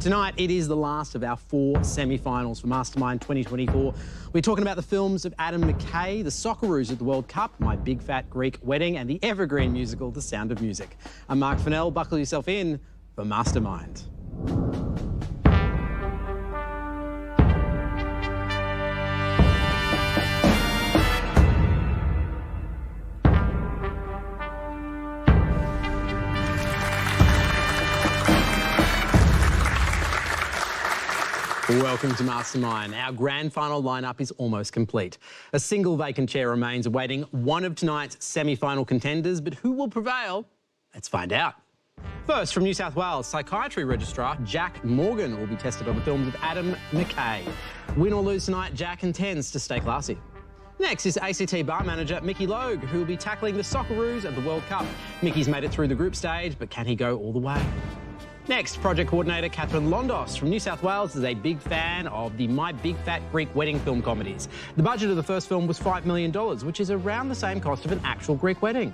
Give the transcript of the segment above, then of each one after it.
Tonight, it is the last of our 4 semi-finals for Mastermind 2024. We're talking about the films of Adam McKay, the Socceroos at the World Cup, My Big Fat Greek Wedding, and the evergreen musical, The Sound of Music. I'm Mark Fennell. Buckle yourself in for Mastermind. Welcome to Mastermind. Our grand final lineup is almost complete. A single vacant chair remains awaiting one of tonight's semi-final contenders, but who will prevail? Let's find out. First, from New South Wales, psychiatry registrar Jack Morgan will be tested on the films of Adam McKay. Win or lose tonight, Jack intends to stay classy. Next is ACT bar manager Mickey Logue, who will be tackling the Socceroos at the World Cup. Mickey's made it through the group stage, but can he go all the way? Next, project coordinator Catherine Londos from New South Wales is a big fan of the My Big Fat Greek Wedding film comedies. The budget of the first film was $5 million, which is around the same cost of an actual Greek wedding.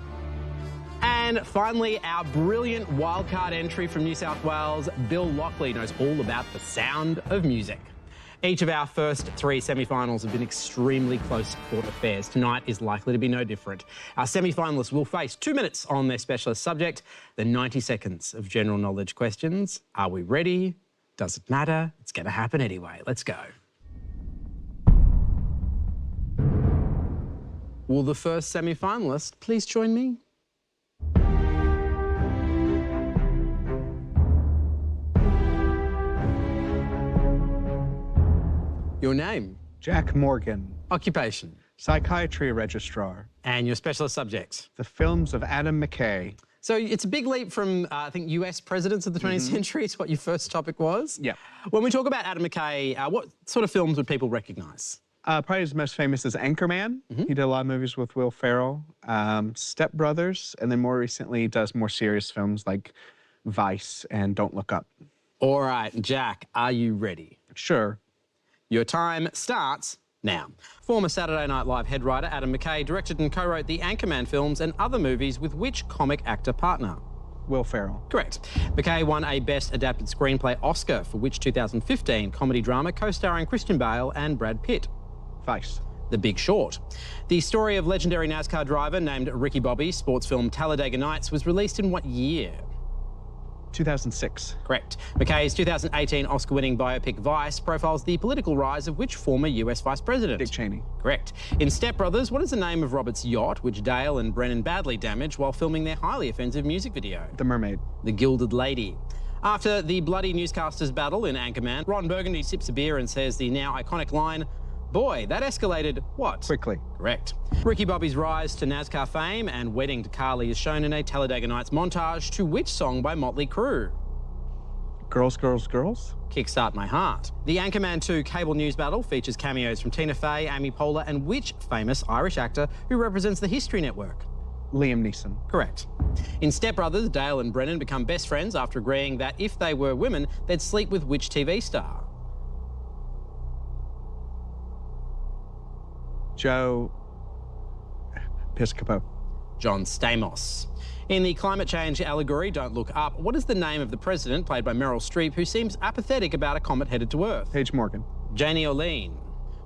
And finally, our brilliant wildcard entry from New South Wales, Bill Lockley, knows all about the sound of music. Each of our first 3 semi-finals have been extremely close-fought affairs. Tonight is likely to be no different. Our semi-finalists will face 2 minutes on their specialist subject, then 90 seconds of general knowledge questions. Are we ready? Does it matter? It's going to happen anyway. Let's go. Will the first semi-finalist please join me? Your name? Jack Morgan. Occupation? Psychiatry registrar. And your specialist subjects? The films of Adam McKay. So it's a big leap from, I think, US presidents of the 20th century is what your first topic was. Yeah. When we talk about Adam McKay, what sort of films would people recognise? Probably his most famous is Anchorman. He did a lot of movies with Will Ferrell. Step Brothers, and then more recently he does more serious films like Vice and Don't Look Up. All right, Jack, are you ready? Sure. Your time starts now. Former Saturday Night Live head writer Adam McKay directed and co-wrote the Anchorman films and other movies with which comic actor partner? Will Ferrell. Correct. McKay won a Best Adapted Screenplay Oscar for which 2015 comedy drama co-starring Christian Bale and Brad Pitt? Vice. The Big Short. The story of legendary NASCAR driver named Ricky Bobby, sports film Talladega Nights, was released in what year? 2006. Correct. McKay's 2018 Oscar-winning biopic Vice profiles the political rise of which former US Vice President? Dick Cheney. Correct. In Step Brothers, what is the name of Robert's yacht, which Dale and Brennan badly damaged while filming their highly offensive music video? The Mermaid. The Gilded Lady. After the bloody newscasters' battle in Anchorman, Ron Burgundy sips a beer and says the now iconic line, "Boy, that escalated what?" Quickly. Correct. Ricky Bobby's rise to NASCAR fame and wedding to Carly is shown in a Talladega Nights montage to which song by Motley Crue? Girls, Girls, Girls? Kickstart My Heart. The Anchorman 2 cable news battle features cameos from Tina Fey, Amy Poehler, and which famous Irish actor who represents the History Network? Liam Neeson. Correct. In Step Brothers, Dale and Brennan become best friends after agreeing that if they were women, they'd sleep with which TV star? Joe Piscopo. John Stamos. In the climate change allegory, Don't Look Up, what is the name of the president, played by Meryl Streep, who seems apathetic about a comet headed to Earth? Paige Morgan. Janie O'Lean.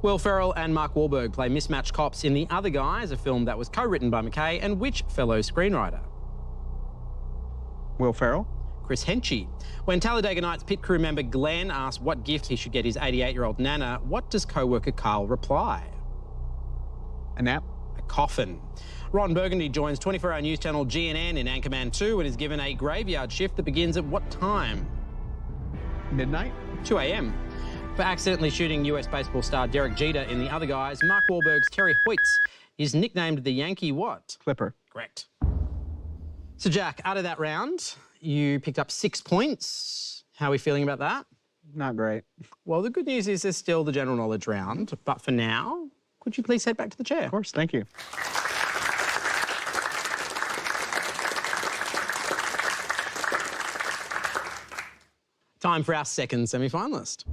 Will Ferrell and Mark Wahlberg play mismatched cops in The Other Guys, a film that was co-written by McKay, and which fellow screenwriter? Will Ferrell. Chris Henchy. When Talladega Nights pit crew member Glenn asks what gift he should get his 88-year-old Nana, what does co-worker Carl reply? A nap. A coffin. Ron Burgundy joins 24-hour news channel GNN in Anchorman 2 and is given a graveyard shift that begins at what time? Midnight. 2 a.m. For accidentally shooting US baseball star Derek Jeter in The Other Guys, Mark Wahlberg's Terry Hoyts is nicknamed the Yankee what? Clipper. Correct. So, Jack, out of that round, you picked up 6 points. How are we feeling about that? Not great. Well, the good news is there's still the general knowledge round, but for now, could you please head back to the chair? Of course, thank you. Time for our second semi-finalist.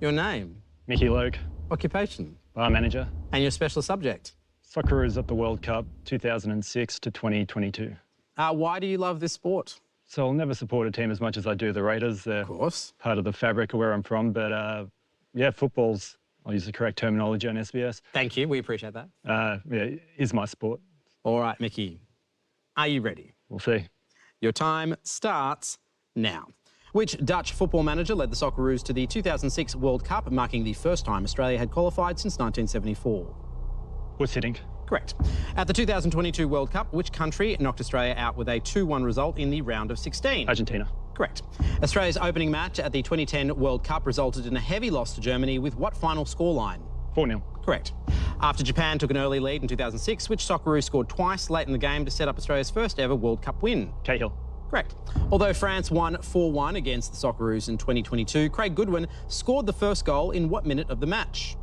Your name? Mickey Logue. Occupation? Bar manager. And your specialist subject? Socceroos at the World Cup 2006 to 2022. Why do you love this sport? So I'll never support a team as much as I do the Raiders. They're Of course. part of the fabric of where I'm from. But yeah, football's, I'll use the correct terminology on SBS, Thank you. We appreciate that. yeah, is my sport. All right, Mickey. Are you ready? We'll see. Your time starts now. Which Dutch football manager led the Socceroos to the 2006 World Cup, marking the first time Australia had qualified since 1974? What's hitting? Correct. At the 2022 World Cup, which country knocked Australia out with a 2-1 result in the round of 16? Argentina. Correct. Australia's opening match at the 2010 World Cup resulted in a heavy loss to Germany with what final scoreline? 4-0. Correct. After Japan took an early lead in 2006, which Socceroos scored twice late in the game to set up Australia's first ever World Cup win? Cahill. Correct. Although France won 4-1 against the Socceroos in 2022, Craig Goodwin scored the first goal in what minute of the match?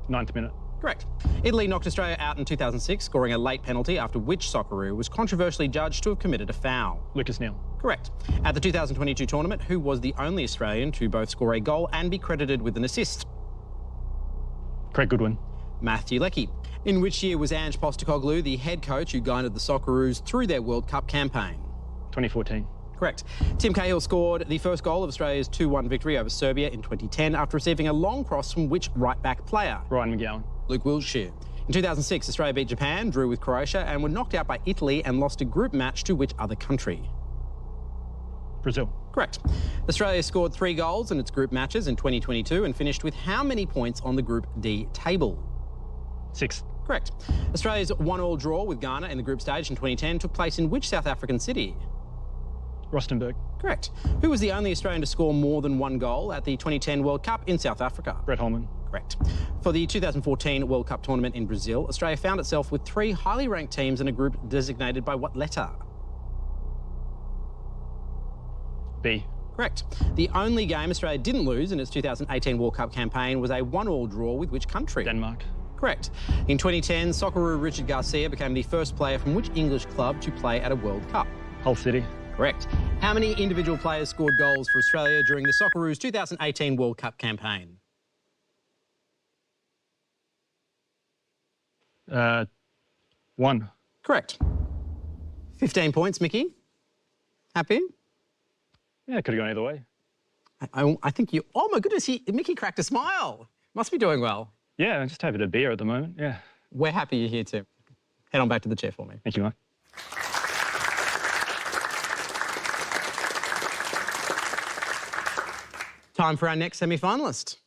9th minute. Correct. Italy knocked Australia out in 2006, scoring a late penalty after which Socceroo was controversially judged to have committed a foul? Lucas Neal. Correct. At the 2022 tournament, who was the only Australian to both score a goal and be credited with an assist? Craig Goodwin. Matthew Leckie. In which year was Ange Postecoglou the head coach who guided the Socceroos through their World Cup campaign? 2014. Correct. Tim Cahill scored the first goal of Australia's 2-1 victory over Serbia in 2010 after receiving a long cross from which right-back player? Ryan McGowan. Luke Wiltshire. In 2006, Australia beat Japan, drew with Croatia and were knocked out by Italy and lost a group match to which other country? Brazil. Correct. Australia scored 3 goals in its group matches in 2022 and finished with how many points on the Group D table? 6. Correct. Australia's 1-1 draw with Ghana in the group stage in 2010 took place in which South African city? Rustenburg. Correct. Who was the only Australian to score more than 1 goal at the 2010 World Cup in South Africa? Brett Holman. Correct. For the 2014 World Cup tournament in Brazil, Australia found itself with 3 highly ranked teams in a group designated by what letter? B. Correct. The only game Australia didn't lose in its 2018 World Cup campaign was a 1-1 draw with which country? Denmark. Correct. In 2010, Socceroo Richard Garcia became the first player from which English club to play at a World Cup? Hull City. Correct. How many individual players scored goals for Australia during the Socceroos 2018 World Cup campaign? 1. Correct. 15 points, Mickey. Happy? Yeah, could have gone either way. I think you... Oh, my goodness, Mickey cracked a smile. Must be doing well. Yeah, I'm just having a beer at the moment, yeah. We're happy you're here too. Head on back to the chair for me. Thank you, Mark. Time for our next semi-finalist.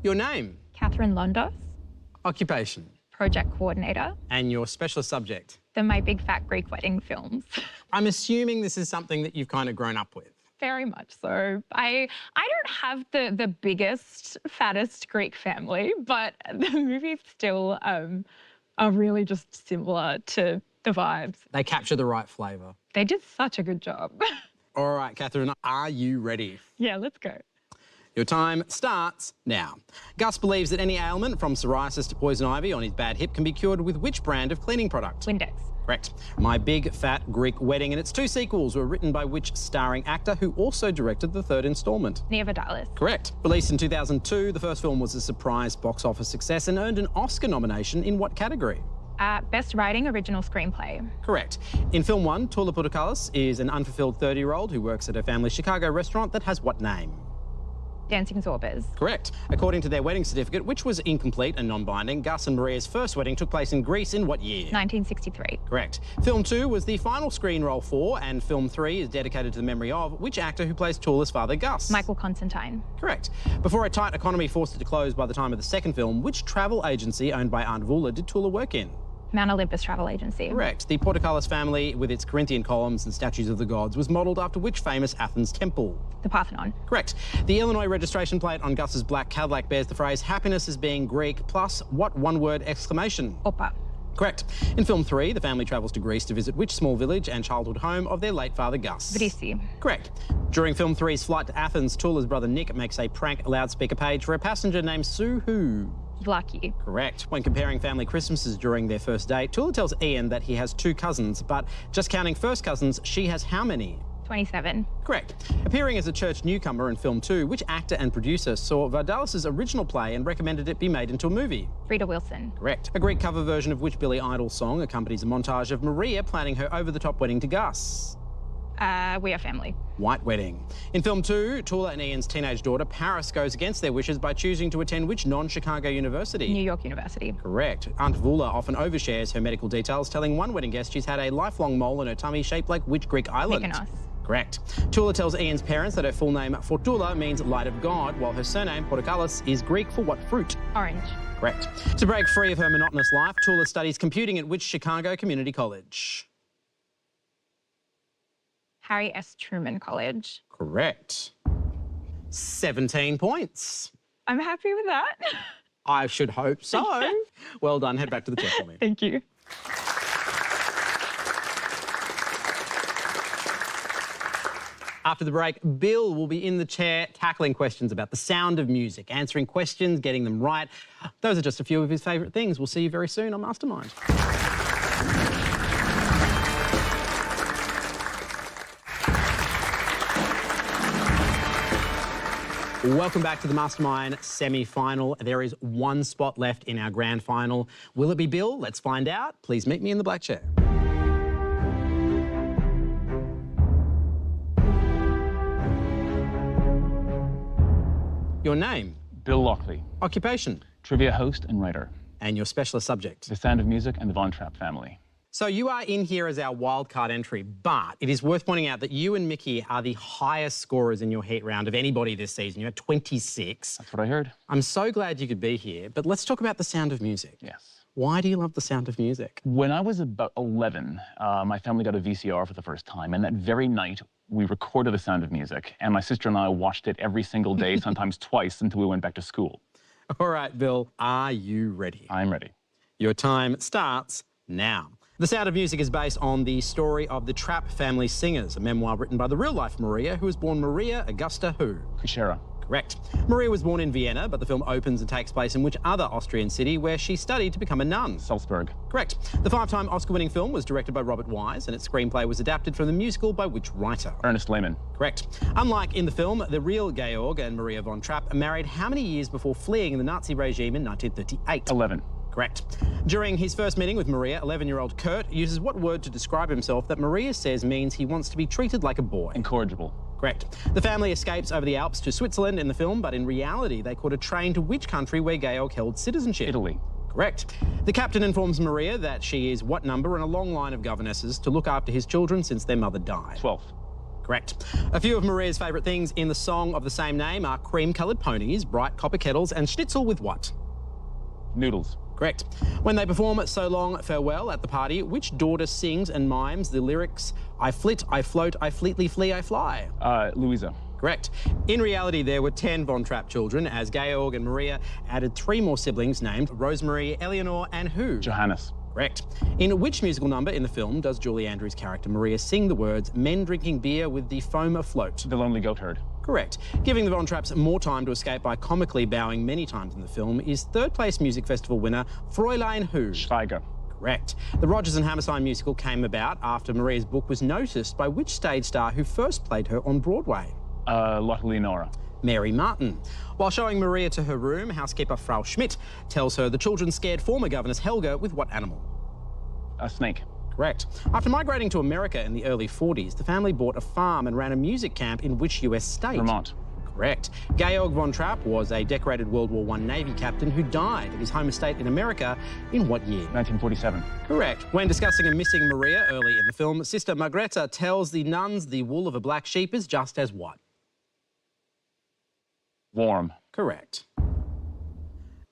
Your name? Catherine Londos, Occupation? project coordinator And your specialist subject? for My Big Fat Greek Wedding films. I'm assuming this is something that you've kind of grown up with. Very much so. I don't have the biggest, fattest Greek family, but the movies still are really just similar to the vibes. They capture the right flavour. They did such a good job. All right, Catherine, are you ready? Yeah, let's go. Your time starts now. Gus believes that any ailment from psoriasis to poison ivy on his bad hip can be cured with which brand of cleaning product? Windex. Correct. My Big Fat Greek Wedding and its 2 sequels were written by which starring actor who also directed the 3rd instalment? Nia Vardalos. Correct. Released in 2002, the first film was a surprise box office success and earned an Oscar nomination in what category? Best Writing Original Screenplay. Correct. In film 1, Tula Putakalis is an unfulfilled 30-year-old who works at her family's Chicago restaurant that has what name? Dancing Zorbas. Correct. According to their wedding certificate, which was incomplete and non-binding, Gus and Maria's first wedding took place in Greece in what year? 1963. Correct. Film 2 was the final screen role for, and film 3 is dedicated to the memory of, which actor who plays Tula's father, Gus? Michael Constantine. Correct. Before a tight economy forced it to close by the time of the second film, which travel agency owned by Aunt Vula did Tula work in? Mount Olympus Travel Agency. Correct. The Portocalis family, with its Corinthian columns and statues of the gods, was modelled after which famous Athens temple? The Parthenon. Correct. The Illinois registration plate on Gus's black Cadillac bears the phrase happiness is being Greek plus what one-word exclamation? Opa. Correct. In film 3, the family travels to Greece to visit which small village and childhood home of their late father Gus? Vrisi. Correct. During film 3's flight to Athens, Tula's brother Nick makes a prank loudspeaker page for a passenger named Sue who? Vlaki. Correct. When comparing family Christmases during their first date, Tula tells Ian that he has 2 cousins, but just counting first cousins, she has how many? 27. Correct. Appearing as a church newcomer in film 2, which actor and producer saw Vardalos' original play and recommended it be made into a movie? Frida Wilson. Correct. A Greek cover version of which Billy Idol song accompanies a montage of Maria planning her over-the-top wedding to Gus? We Are Family. White Wedding. In film 2, Tula and Ian's teenage daughter Paris goes against their wishes by choosing to attend which non-Chicago university? New York University. Correct. Aunt Vula often overshares her medical details, telling one wedding guest she's had a lifelong mole in her tummy shaped like which Greek island? Mykonos. Correct. Tula tells Ian's parents that her full name, Fortula, means light of God, while her surname, Portokalos, is Greek for what fruit? Orange. Correct. To break free of her monotonous life, Tula studies computing at which Chicago community college? Harry S. Truman College. Correct. 17 points. I'm happy with that. I should hope so. Well done. Head back to the chair for me. Thank you. After the break, Bill will be in the chair tackling questions about the sound of music, answering questions, getting them right. Those are just a few of his favourite things. We'll see you very soon on Mastermind. Welcome back to the Mastermind semi-final. There is one spot left in our grand final. Will it be Bill? Let's find out. Please meet me in the black chair. Your name? Bill Lockley, Occupation? trivia host and writer. And your specialist subject? The Sound of Music and the Von Trapp family. So you are in here as our wildcard entry, but it is worth pointing out that you and Mickey are the highest scorers in your heat round of anybody this season. You had 26. That's what I heard. I'm so glad you could be here, but let's talk about the sound of music. Yes. Why do you love the sound of music? When I was about 11, my family got a VCR for the first time, and that very night, we recorded The Sound of Music, and my sister and I watched it every single day, sometimes twice, until we went back to school. All right, Bill, are you ready? I'm ready. Your time starts now. The Sound of Music is based on the story of the Trapp family singers, a memoir written by the real-life Maria, who was born Maria Augusta who? Kuchera. Correct. Maria was born in Vienna, but the film opens and takes place in which other Austrian city where she studied to become a nun? Salzburg. Correct. The 5-time Oscar-winning film was directed by Robert Wise, and its screenplay was adapted from the musical by which writer? Ernest Lehman. Correct. Unlike in the film, the real Georg and Maria von Trapp married how many years before fleeing the Nazi regime in 1938? 11. Correct. During his first meeting with Maria, 11-year-old Kurt uses what word to describe himself that Maria says means he wants to be treated like a boy? Incorrigible. Correct. The family escapes over the Alps to Switzerland in the film, but in reality, they caught a train to which country where Georg held citizenship? Italy. Correct. The captain informs Maria that she is what number in a long line of governesses to look after his children since their mother died? 12th. Correct. A few of Maria's favourite things in the song of the same name are cream-coloured ponies, bright copper kettles, and schnitzel with what? Noodles. Correct. When they perform So Long, Farewell at the party, which daughter sings and mimes the lyrics, I flit, I float, I fleetly flee, I fly? Louisa. Correct. In reality, there were 10 Von Trapp children, as Georg and Maria added 3 more siblings named Rosemary, Eleanor, and who? Johannes. Correct. In which musical number in the film does Julie Andrews' character Maria sing the words, men drinking beer with the foam afloat? The Lonely Goat Herd. Correct. Giving the Von Trapps more time to escape by comically bowing many times in the film is third-place music festival winner Fräulein who? Schweiger. Correct. The Rodgers and Hammerstein musical came about after Maria's book was noticed by which stage star who first played her on Broadway? Lotte Leonora. Mary Martin. While showing Maria to her room, housekeeper Frau Schmidt tells her the children scared former governess Helga with what animal? A snake. Correct. After migrating to America in the early 40s, the family bought a farm and ran a music camp in which US state? Vermont. Correct. Georg von Trapp was a decorated World War I Navy captain who died at his home estate in America in what year? 1947. Correct. When discussing a missing Maria early in the film, Sister Margrethe tells the nuns the wool of a black sheep is just as what? Warm. Correct.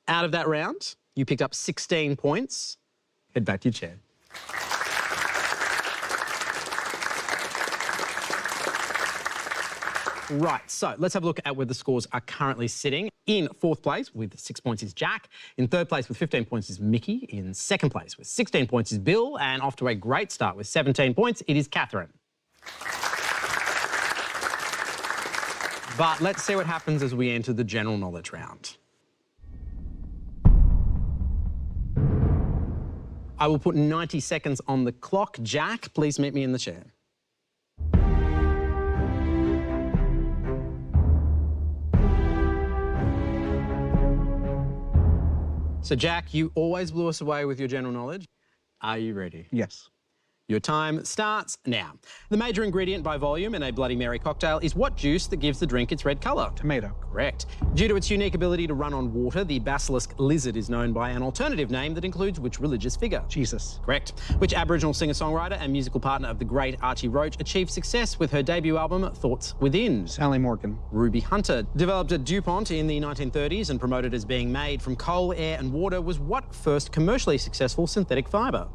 Out of that round, you picked up 16 points. Head back to your chair. Right, so let's have a look at where the scores are currently sitting. In 4th place with 6 points is Jack. In 3rd place with 15 points is Mickey. In 2nd place with 16 points is Bill. And off to a great start with 17 points, it is Catherine. But let's see what happens as we enter the general knowledge round. I will put 90 seconds on the clock. Jack, please meet me in the chair. So, Jack, you always blew us away with your general knowledge. Are you ready? Yes. Your time starts now. The major ingredient by volume in a Bloody Mary cocktail is what juice that gives the drink its red colour? Tomato. Correct. Due to its unique ability to run on water, the basilisk lizard is known by an alternative name that includes which religious figure? Jesus. Correct. Which Aboriginal singer-songwriter and musical partner of the great Archie Roach achieved success with her debut album, Thoughts Within? Sally Morgan. Ruby Hunter. Developed at DuPont in the 1930s and promoted as being made from coal, air and water, was what first commercially successful synthetic fibre?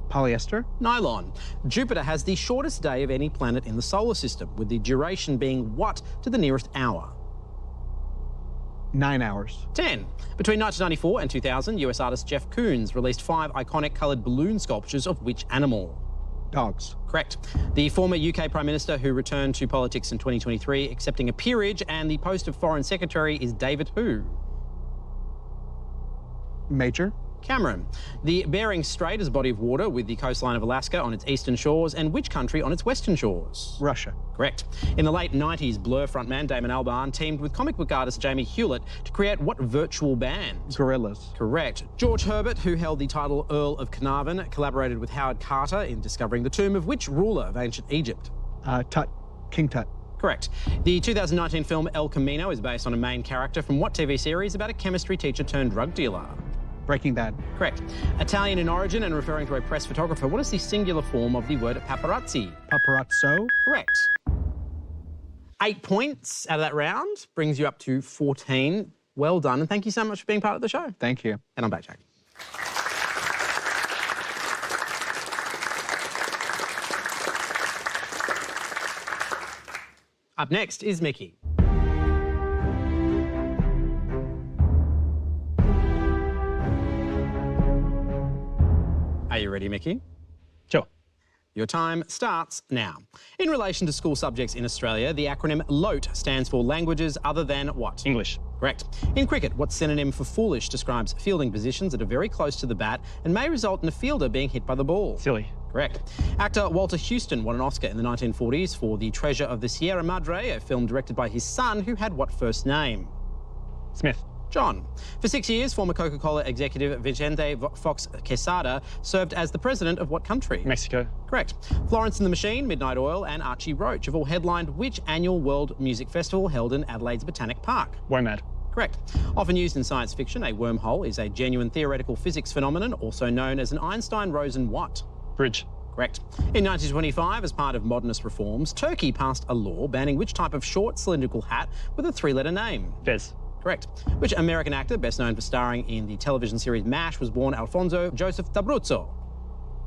Polyester. Nylon. Jupiter has the shortest day of any planet in the solar system, with the duration being what to the nearest hour? 9 hours. 10. Between 1994 and 2000, US artist Jeff Koons released 5 iconic coloured balloon sculptures of which animal? Dogs. Correct. The former UK Prime Minister who returned to politics in 2023, accepting a peerage and the post of Foreign Secretary, is David who? Major. Cameron. The Bering Strait is a body of water with the coastline of Alaska on its eastern shores and which country on its western shores? Russia. Correct. In the late 90s, Blur frontman Damon Albarn teamed with comic book artist Jamie Hewlett to create what virtual band? Gorillas. Correct. George Herbert, who held the title Earl of Carnarvon, collaborated with Howard Carter in discovering the tomb of which ruler of ancient Egypt? Tut. King Tut. Correct. The 2019 film El Camino is based on a main character from what TV series about a chemistry teacher turned drug dealer? Breaking Bad. Correct. Italian in origin and referring to a press photographer, what is the singular form of the word paparazzi? Paparazzo. Correct. 8 points out of that round brings you up to 14. Well done, and thank you so much for being part of the show. Thank you. And I'm back, Jack. Up next is Mickey. Are you ready, Mickey? Sure. Your time starts now. In relation to school subjects in Australia, the acronym LOTE stands for Languages Other Than what? English. Correct. In cricket, what synonym for foolish describes fielding positions that are very close to the bat and may result in a fielder being hit by the ball? Silly. Correct. Actor Walter Houston won an Oscar in the 1940s for The Treasure of the Sierra Madre, a film directed by his son who had what first name? Smith. John. For 6 years, former Coca-Cola executive Vicente Fox Quesada served as the president of what country? Mexico. Correct. Florence and the Machine, Midnight Oil and Archie Roach have all headlined which annual World Music Festival held in Adelaide's Botanic Park? WOMAD. Correct. Often used in science fiction, a wormhole is a genuine theoretical physics phenomenon, also known as an Einstein-Rosen what? Bridge. Correct. In 1925, as part of modernist reforms, Turkey passed a law banning which type of short cylindrical hat with a 3-letter name? Fez. Correct. Which American actor, best known for starring in the television series MASH, was born Alfonso Joseph d'Abruzzo?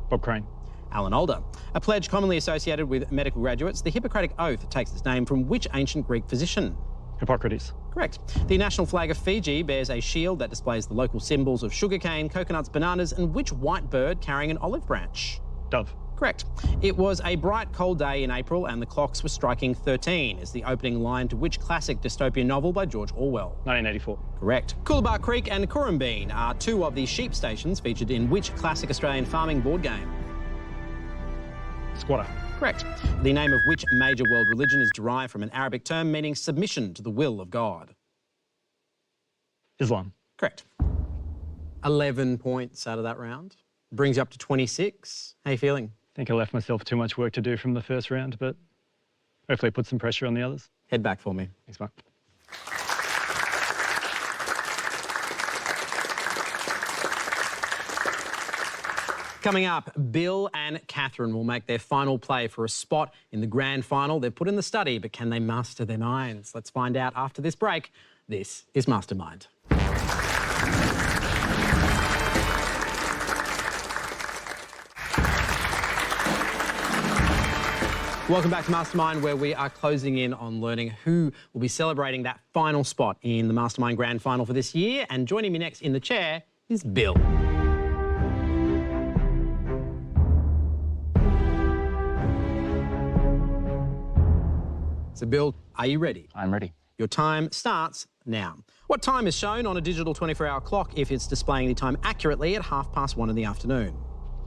Bob Crane. Alan Alda. A pledge commonly associated with medical graduates, the Hippocratic Oath takes its name from which ancient Greek physician? Hippocrates. Correct. The national flag of Fiji bears a shield that displays the local symbols of sugarcane, coconuts, bananas, and which white bird carrying an olive branch? Dove. Correct. It was a bright, cold day in April and the clocks were striking 13 is the opening line to which classic dystopian novel by George Orwell? 1984. Correct. Coolabah Creek and Currumbine are 2 of the sheep stations featured in which classic Australian farming board game? Squatter. Correct. The name of which major world religion is derived from an Arabic term meaning submission to the will of God? Islam. Correct. 11 points out of that round. Brings you up to 26. How are you feeling? I think I left myself too much work to do from the first round, but hopefully put some pressure on the others. Head back for me. Thanks, Mark. Coming up, Bill and Catherine will make their final play for a spot in the grand final. They've put in the study, but can they master their minds? Let's find out after this break. This is Mastermind. Welcome back to Mastermind, where we are closing in on learning who will be celebrating that final spot in the Mastermind Grand Final for this year. And joining me next in the chair is Bill. So, Bill, are you ready? I'm ready. Your time starts now. What time is shown on a digital 24-hour clock if it's displaying the time accurately at 1:30 in the afternoon?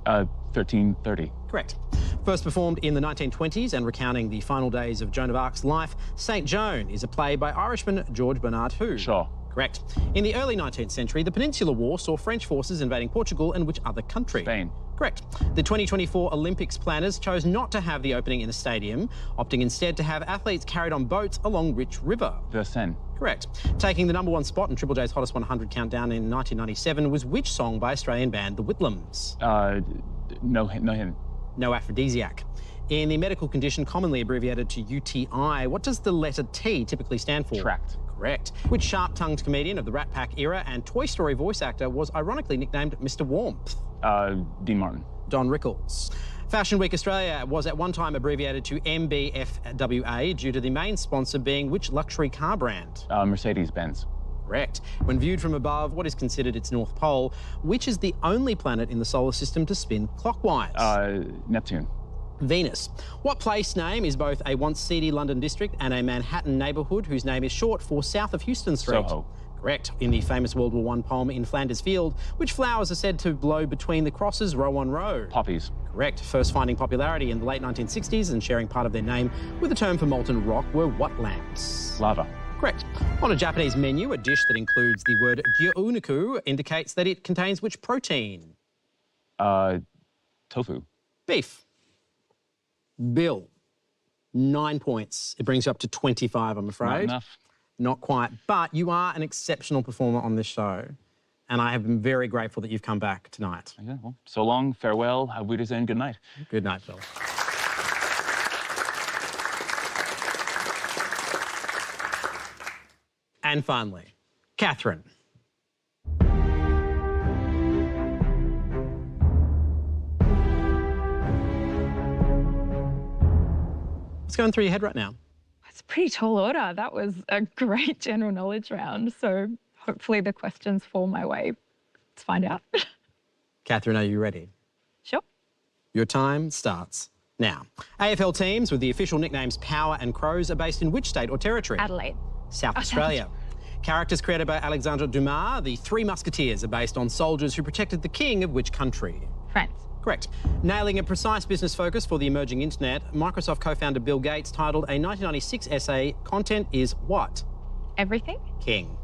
13:30. Correct. First performed in the 1920s and recounting the final days of Joan of Arc's life, St. Joan is a play by Irishman George Bernard who? Shaw. Correct. In the early 19th century, the Peninsular War saw French forces invading Portugal and which other country? Spain. Correct. The 2024 Olympics planners chose not to have the opening in a stadium, opting instead to have athletes carried on boats along which river? The Seine. Correct. Taking the #1 spot in Triple J's Hottest 100 countdown in 1997 was which song by Australian band The Whitlams? No hint. No Aphrodisiac. In the medical condition commonly abbreviated to UTI, what does the letter T typically stand for? Tract. Correct. Which sharp-tongued comedian of the Rat Pack era and Toy Story voice actor was ironically nicknamed Mr. Warmth? Dean Martin. Don Rickles. Fashion Week Australia was at one time abbreviated to MBFWA due to the main sponsor being which luxury car brand? Mercedes-Benz. Correct. When viewed from above, what is considered its North Pole, which is the only planet in the solar system to spin clockwise? Neptune. Venus. What place name is both a once seedy London district and a Manhattan neighbourhood whose name is short for south of Houston Street? Soho. Correct. In the famous World War I poem In Flanders Field, which flowers are said to blow between the crosses row on row? Poppies. Correct. First finding popularity in the late 1960s and sharing part of their name with the term for molten rock were what lamps? Lava. Correct. On a Japanese menu, a dish that includes the word gyounuku indicates that it contains which protein? Tofu. Beef. Bill, 9 points. It brings you up to 25, I'm afraid. Not enough. Not quite, but you are an exceptional performer on this show, and I have been very grateful that you've come back tonight. Yeah, well, so long, farewell, auf Wiedersehen, good night. Good night, Phil. And finally, Catherine. What's going through your head right now? It's a pretty tall order. That was a great general knowledge round. So hopefully the questions fall my way. Let's find out. Catherine, are you ready? Sure. Your time starts now. AFL teams with the official nicknames Power and Crows are based in which state or territory? Adelaide. South Australia. Characters created by Alexandre Dumas, the Three Musketeers, are based on soldiers who protected the king of which country? France. Correct. Nailing a precise business focus for the emerging internet, Microsoft co-founder Bill Gates titled a 1996 essay, Content is what? Everything. King.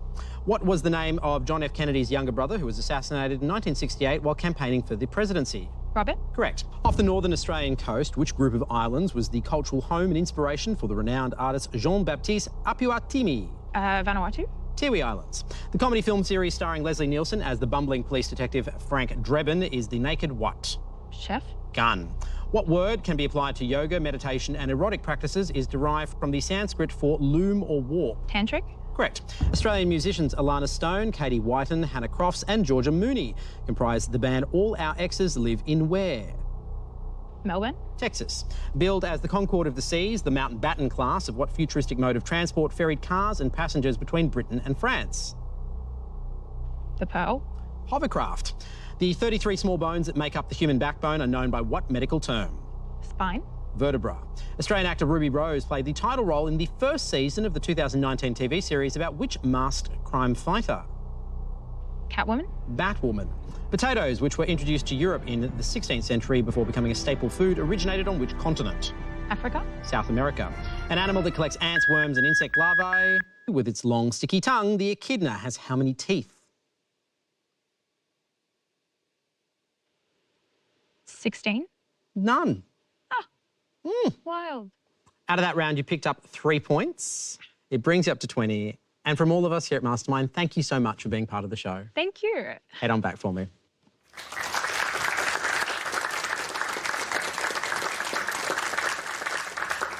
What was the name of John F. Kennedy's younger brother who was assassinated in 1968 while campaigning for the presidency? Robert. Correct. Off the northern Australian coast, which group of islands was the cultural home and inspiration for the renowned artist Jean-Baptiste Apuatimi? Vanuatu. Tiwi Islands. The comedy film series starring Leslie Nielsen as the bumbling police detective Frank Drebin is The Naked What? Chef. Gun. What word can be applied to yoga, meditation and erotic practices is derived from the Sanskrit for loom or warp? Tantric. Correct. Australian musicians Alana Stone, Katie Whiten, Hannah Crofts and Georgia Mooney comprise the band All Our Exes Live in where? Melbourne. Texas. Billed as the Concorde of the Seas, the Mountbatten class of what futuristic mode of transport ferried cars and passengers between Britain and France? The Pearl. Hovercraft. The 33 small bones that make up the human backbone are known by what medical term? Spine. Vertebra. Australian actor Ruby Rose played the title role in the first season of the 2019 TV series about which masked crime fighter? Catwoman. Batwoman. Potatoes, which were introduced to Europe in the 16th century before becoming a staple food, originated on which continent? Africa. South America. An animal that collects ants, worms and insect larvae. With its long, sticky tongue, the echidna has how many teeth? 16. None. Wild. Out of that round, you picked up 3 points. It brings you up to 20. And from all of us here at Mastermind, thank you so much for being part of the show. Thank you. Head on back for me.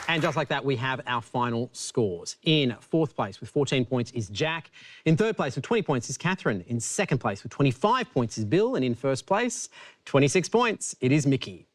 And just like that, we have our final scores. In fourth place with 14 points is Jack. In third place with 20 points is Catherine. In second place with 25 points is Bill. And in first place, 26 points, it is Mickey.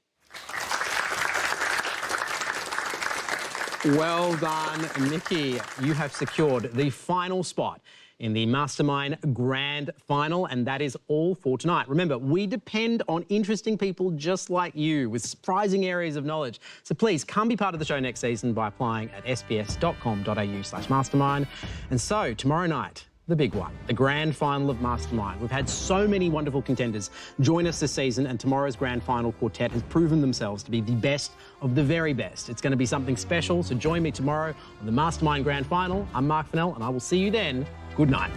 Well done, Mickey. You have secured the final spot in the Mastermind Grand Final, and that is all for tonight. Remember, we depend on interesting people just like you with surprising areas of knowledge. So please come be part of the show next season by applying at sbs.com.au/mastermind. And so tomorrow night, the big one, the grand final of Mastermind. We've had so many wonderful contenders join us this season, and tomorrow's grand final quartet has proven themselves to be the best of the very best. It's going to be something special, so join me tomorrow on the Mastermind Grand Final. I'm Mark Fennell, and I will see you then. Good night.